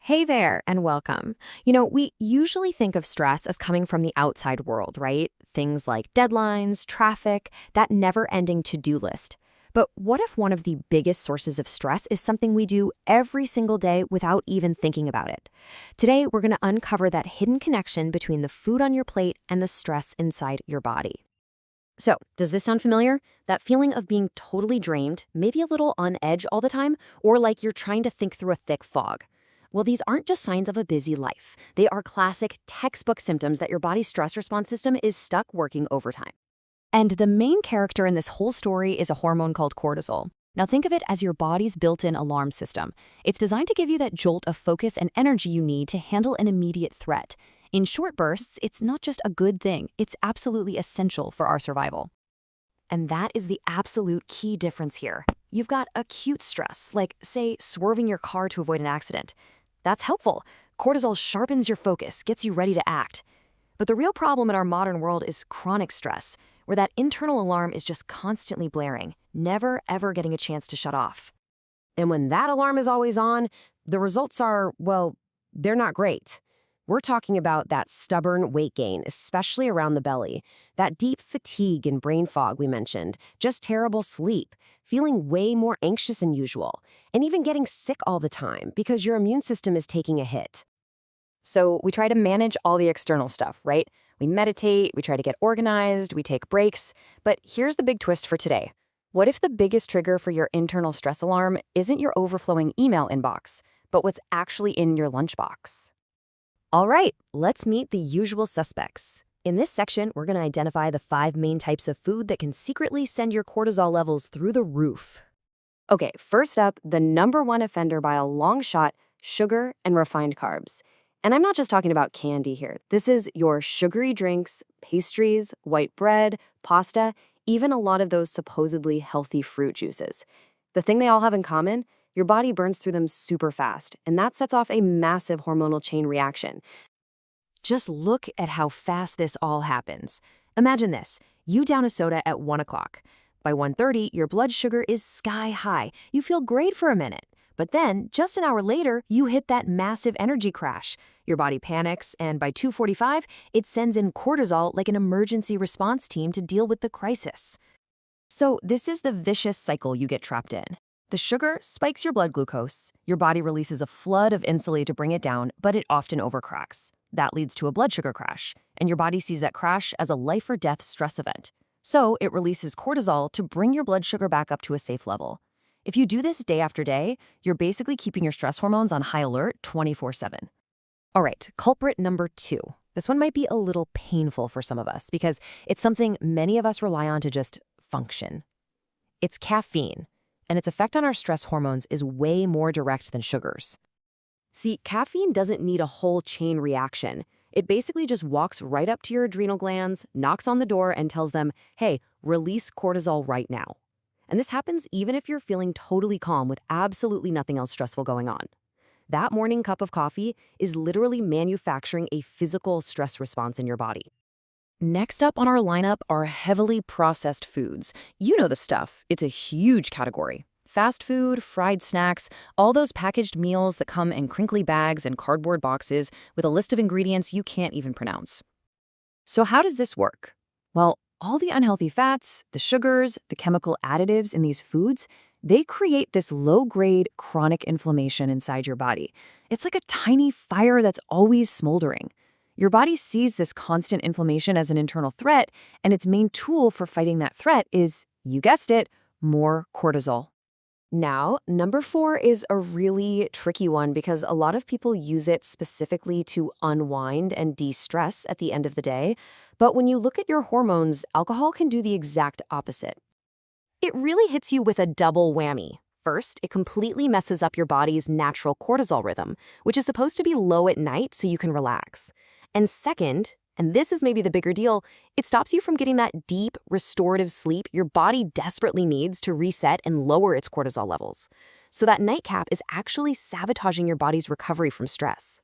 Hey there, and welcome. We usually think of stress as coming from the outside world, right? Things like deadlines, traffic, that never ending to do list. But what if one of the biggest sources of stress is something we do every single day without even thinking about it? Today, we're going to uncover that hidden connection between the food on your plate and the stress inside your body. So, does this sound familiar? That feeling of being totally drained, maybe a little on edge all the time, or like you're trying to think through a thick fog? Well, these aren't just signs of a busy life. They are classic textbook symptoms that your body's stress response system is stuck working overtime. And the main character in this whole story is a hormone called cortisol. Now think of it as your body's built-in alarm system. It's designed to give you that jolt of focus and energy you need to handle an immediate threat. In short bursts, it's not just a good thing, it's absolutely essential for our survival. And that is the absolute key difference here. You've got acute stress, like, say, swerving your car to avoid an accident. That's helpful. Cortisol sharpens your focus, gets you ready to act. But the real problem in our modern world is chronic stress, where that internal alarm is just constantly blaring, never ever getting a chance to shut off. And when that alarm is always on, the results are, well, they're not great. We're talking about that stubborn weight gain, especially around the belly, that deep fatigue and brain fog we mentioned, just terrible sleep, feeling way more anxious than usual, and even getting sick all the time because your immune system is taking a hit. So we try to manage all the external stuff, right? We meditate, we try to get organized, we take breaks. But here's the big twist for today. What if the biggest trigger for your internal stress alarm isn't your overflowing email inbox, but what's actually in your lunchbox? All right, let's meet the usual suspects. In this section, we're going to identify the 5 main types of food that can secretly send your cortisol levels through the roof. Okay, first up, the #1 offender by a long shot, sugar and refined carbs. And I'm not just talking about candy here. This is your sugary drinks, pastries, white bread, pasta, even a lot of those supposedly healthy fruit juices. The thing they all have in common, your body burns through them super fast, and that sets off a massive hormonal chain reaction. Just look at how fast this all happens. Imagine this. You down a soda at 1 o'clock. By 1:30, your blood sugar is sky high. You feel great for a minute. But then, just an hour later, you hit that massive energy crash. Your body panics, and by 2:45, it sends in cortisol like an emergency response team to deal with the crisis. So this is the vicious cycle you get trapped in. The sugar spikes your blood glucose. Your body releases a flood of insulin to bring it down, but it often overcracks. That leads to a blood sugar crash, and your body sees that crash as a life or death stress event. So it releases cortisol to bring your blood sugar back up to a safe level. If you do this day after day, you're basically keeping your stress hormones on high alert 24/7. All right, culprit #2. This one might be a little painful for some of us because it's something many of us rely on to just function. It's caffeine, and its effect on our stress hormones is way more direct than sugars. See, caffeine doesn't need a whole chain reaction. It basically just walks right up to your adrenal glands, knocks on the door, and tells them, hey, release cortisol right now. And this happens even if you're feeling totally calm with absolutely nothing else stressful going on. That morning cup of coffee is literally manufacturing a physical stress response in your body. Next up on our lineup are heavily processed foods. You know the stuff. It's a huge category. Fast food, fried snacks, all those packaged meals that come in crinkly bags and cardboard boxes with a list of ingredients you can't even pronounce. So how does this work? Well, all the unhealthy fats, the sugars, the chemical additives in these foods, they create this low-grade chronic inflammation inside your body. It's like a tiny fire that's always smoldering. Your body sees this constant inflammation as an internal threat, and its main tool for fighting that threat is, you guessed it, more cortisol. Now, #4 is a really tricky one because a lot of people use it specifically to unwind and de-stress at the end of the day. But when you look at your hormones, alcohol can do the exact opposite. It really hits you with a double whammy. First, it completely messes up your body's natural cortisol rhythm, which is supposed to be low at night so you can relax. And second, and this is maybe the bigger deal, it stops you from getting that deep, restorative sleep your body desperately needs to reset and lower its cortisol levels. So that nightcap is actually sabotaging your body's recovery from stress.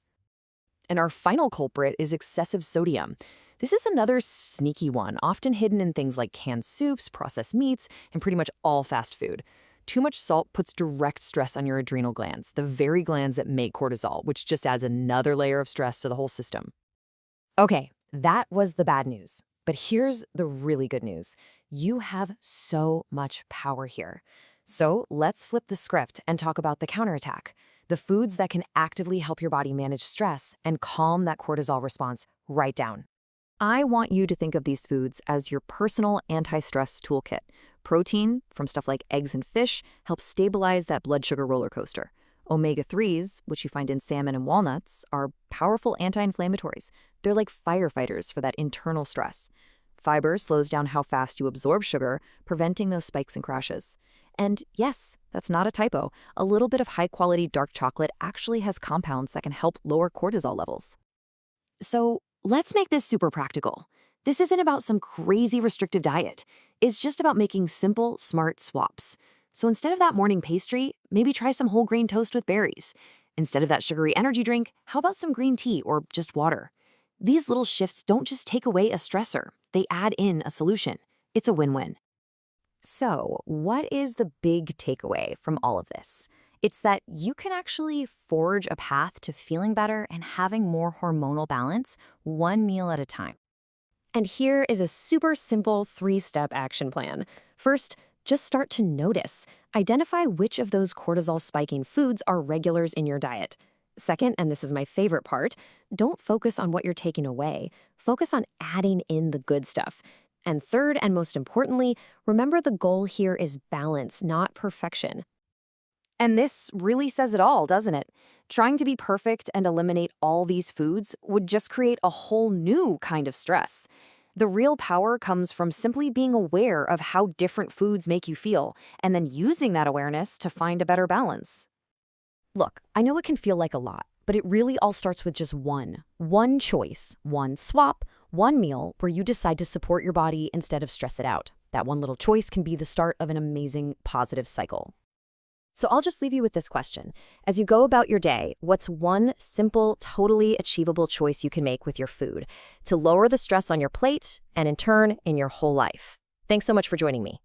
And our final culprit is excessive sodium. This is another sneaky one, often hidden in things like canned soups, processed meats, and pretty much all fast food. Too much salt puts direct stress on your adrenal glands, the very glands that make cortisol, which just adds another layer of stress to the whole system. Okay, that was the bad news. But here's the really good news. You have so much power here. So let's flip the script and talk about the counterattack. The foods that can actively help your body manage stress and calm that cortisol response right down. I want you to think of these foods as your personal anti-stress toolkit. Protein, from stuff like eggs and fish, helps stabilize that blood sugar roller coaster. Omega-3s, which you find in salmon and walnuts, are powerful anti-inflammatories. They're like firefighters for that internal stress. Fiber slows down how fast you absorb sugar, preventing those spikes and crashes. And yes, that's not a typo. A little bit of high-quality dark chocolate actually has compounds that can help lower cortisol levels. So let's make this super practical. This isn't about some crazy restrictive diet. It's just about making simple, smart swaps. So instead of that morning pastry, maybe try some whole grain toast with berries. Instead of that sugary energy drink, how about some green tea or just water? These little shifts don't just take away a stressor, they add in a solution. It's a win-win. So, what is the big takeaway from all of this? It's that you can actually forge a path to feeling better and having more hormonal balance one meal at a time. And here is a super simple 3-step action plan. First, just start to notice. Identify which of those cortisol-spiking foods are regulars in your diet. Second, and this is my favorite part, don't focus on what you're taking away. Focus on adding in the good stuff. And third, and most importantly, remember the goal here is balance, not perfection. And this really says it all, doesn't it? Trying to be perfect and eliminate all these foods would just create a whole new kind of stress. The real power comes from simply being aware of how different foods make you feel, and then using that awareness to find a better balance. Look, I know it can feel like a lot, but it really all starts with just one choice, one swap, one meal where you decide to support your body instead of stress it out. That one little choice can be the start of an amazing positive cycle. So I'll just leave you with this question. As you go about your day, what's one simple, totally achievable choice you can make with your food to lower the stress on your plate and in turn in your whole life? Thanks so much for joining me.